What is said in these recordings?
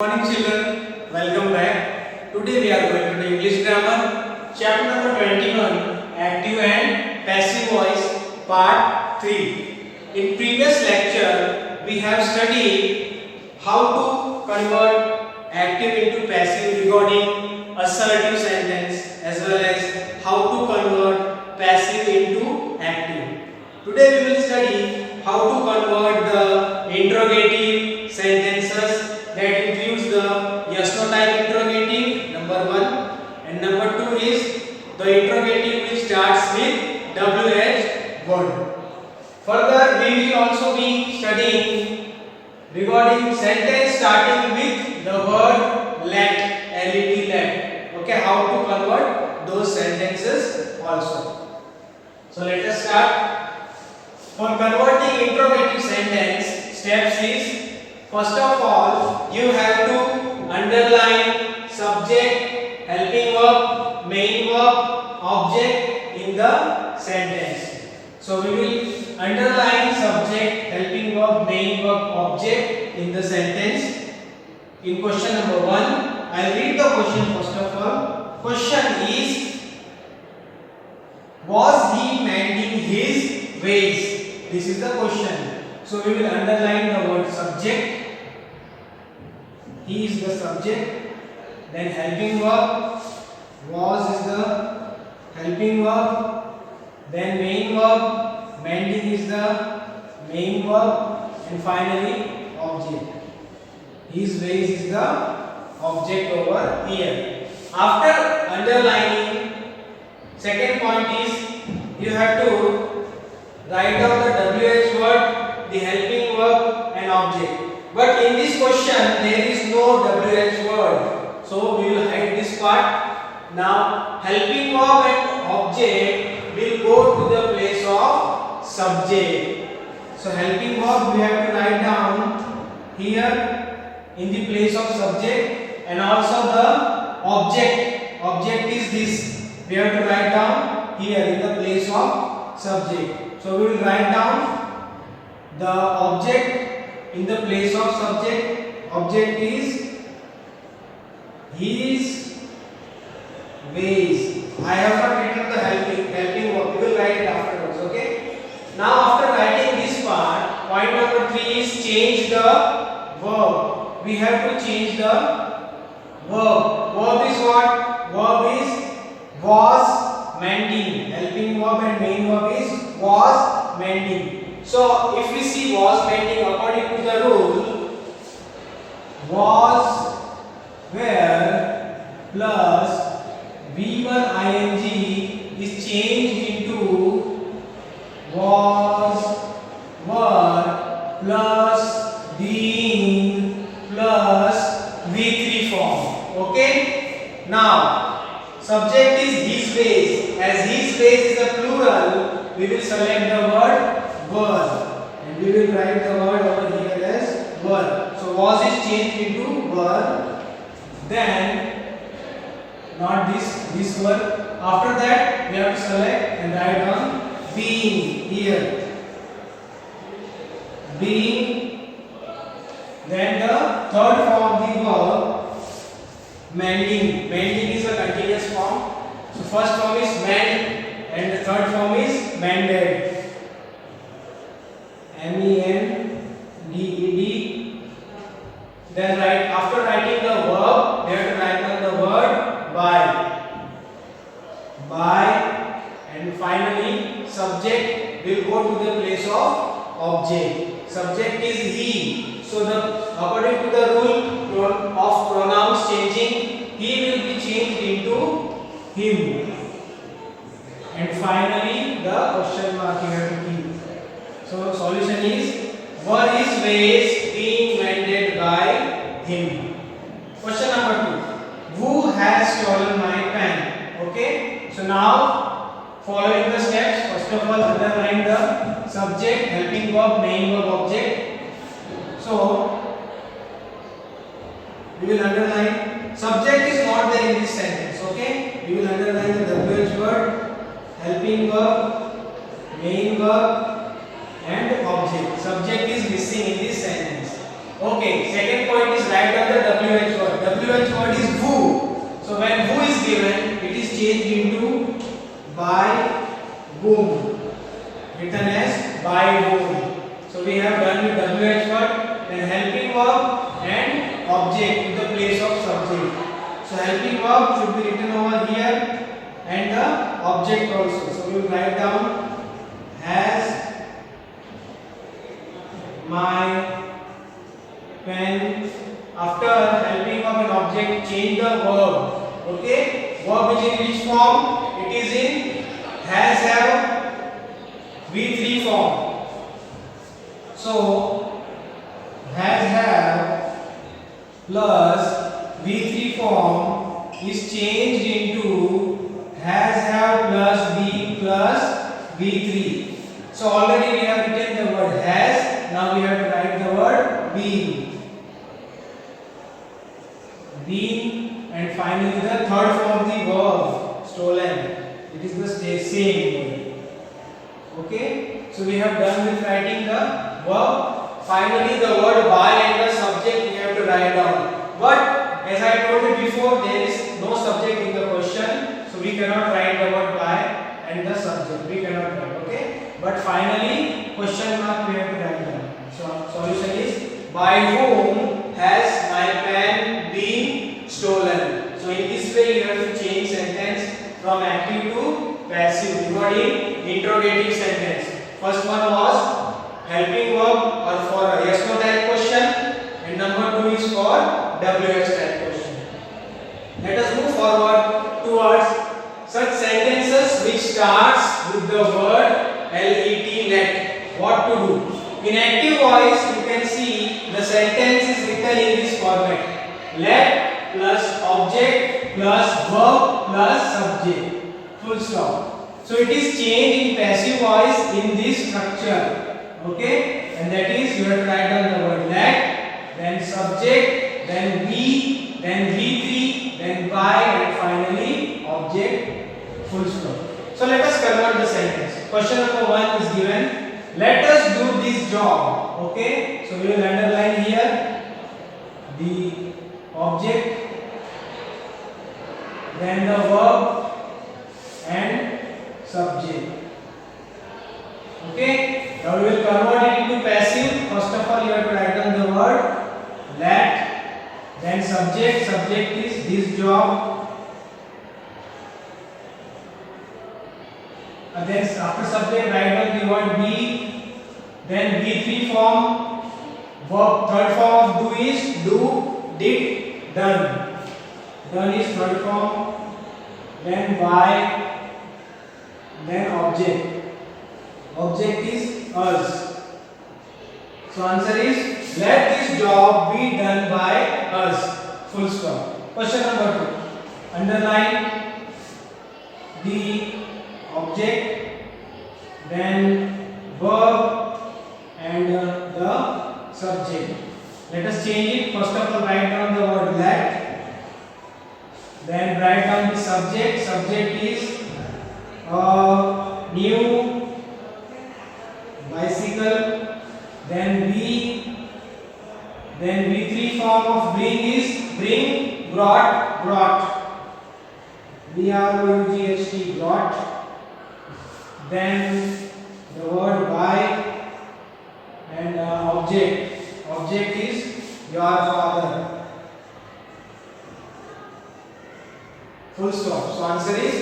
Morning children, welcome back. Today we are going to do English grammar, chapter number 21, active and passive voice, part 3. In previous lecture, we have studied how to convert active into passive regarding assertive sentence as well as how to convert passive into active. Today we will study how to convert the interrogative sentences that includes the yes no type interrogative number 1 and number 2 is the interrogative which starts with WH word. Further we will also be studying regarding sentence starting with the word let, let. Okay, how to convert those sentences also. So let us start. For converting interrogative sentence, steps is first of all, you have to underline subject, helping verb, main verb, object in the sentence. So we will underline subject, helping verb, main verb, object in the sentence. In question number 1, I will read the question first of all. Question is, was he mending his ways? This is the question. So we will underline the word subject. He is the subject. Then helping verb. Was is the helping verb. Then main verb. Mending is the main verb. And finally object. His ways is the object over here. After underlining, second point is you have to write down the WH word, the helping verb and object. But in this question there is no WH word. So we will hide this part. Now helping verb and object will go to the place of subject. So helping verb we have to write down here in the place of subject, and also the object. Object is this. We have to write down here in the place of subject. So we will write down the object in the place of subject. Object is his ways. I have not written the helping verb. We will write it afterwards. Okay. Now after writing this part, point number 3 is change the verb. We have to change the verb. Verb is what? Verb is was mending. Helping verb and main verb is was mending. So if we see was mending according to the rule, was were plus V1 ing is changed into was were plus being plus V3 form. Okay. Now subject is his ways. As his ways is a plural, we will select the word were, and we will write the word over here as were. So was is changed into were. Then not this word. After that we have to select and write down being here. Being. Then the third form of the verb mending. Mending is a continuous form. So first form is mend and the third form is mended. MENDED. Then after writing the verb, we have to write down the word by. By, and finally subject will go to the place of object. Subject is he. So according to the rule of pronouns changing, he will be changed into him. And finally the question mark you have to keep. So solution is were his ways being mended by him. Question number 2. Who has stolen my pen? Okay. So now following the steps, first of all underline the subject, helping verb, main verb, object. So we will underline subject is not there in this sentence. Okay. We will underline the WH word, helping verb, main verb and object. Subject is missing in this sentence. Okay, second point is write down the WH word. WH word is who. So when who is given, it is changed into by whom. Written as by whom. So we have done with WH word, then helping verb and object in the place of subject. So helping verb should be written over here and the object also. So we will write down has my pen. After helping verb and object, change the verb. Okay, verb is in which form? It is in has, have, V3 form. So has, have plus V3 form is changed into has, have plus be plus V3. So already we have written the word has. Now we have to write the word been. Been, and finally the third form of the verb stolen. It is the same word. Okay. So we have done with writing the verb. Finally the word by and the subject we have to write down. But as I told you before, there is no subject in the question, so we cannot write the word by and the subject. We cannot write. Okay. But finally question mark we have to write down. So solution is by whom has my pen been stolen. So in this way you have to change sentence from active to passive regarding interrogative sentence. First one was helping verb or for a yes no type question, and number 2 is for WH type question. Let us move forward towards such sentences which starts with the word let. What to do? In active voice you can see the sentence is written in this format. Let plus object plus verb plus subject. Full stop. So it is changed in passive voice in this structure. Okay? And that is you have to write down the word let, then subject, then be, then V3, then by, and finally object. Full stop. So let us convert the sentence. Question number 1 is given. Let us do this job. Okay, so we will underline here the object, then the verb and subject. Okay, now we will convert it into passive. First of all, you have to write down the word let, then subject. Subject is this job. Then after subject write down the word be, then V3 form, verb third form of do is do, did, done. Done is third form, then by, then object. Object is us. So answer is let this job be done by us. Full stop. Question number 2. Underline the object, then verb and the subject. Let us change it. First of all, write down the word let, then write down the subject. Subject is new bicycle, then be, then V3 form of bring is bring, brought, BROUGHT, brought. Then the word by and object. Object is your father. Full stop. So answer is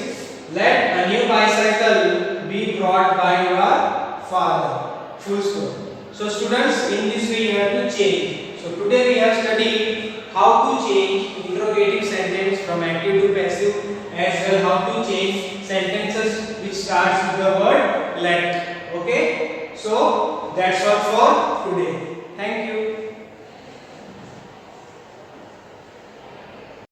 let a new bicycle be brought by your father. Full stop. So students, in this way you have to change. So today we have studied how to change interrogative sentence from active to passive, as well how to change sentences which starts with the word let. Okay, so that's all for today. Thank you.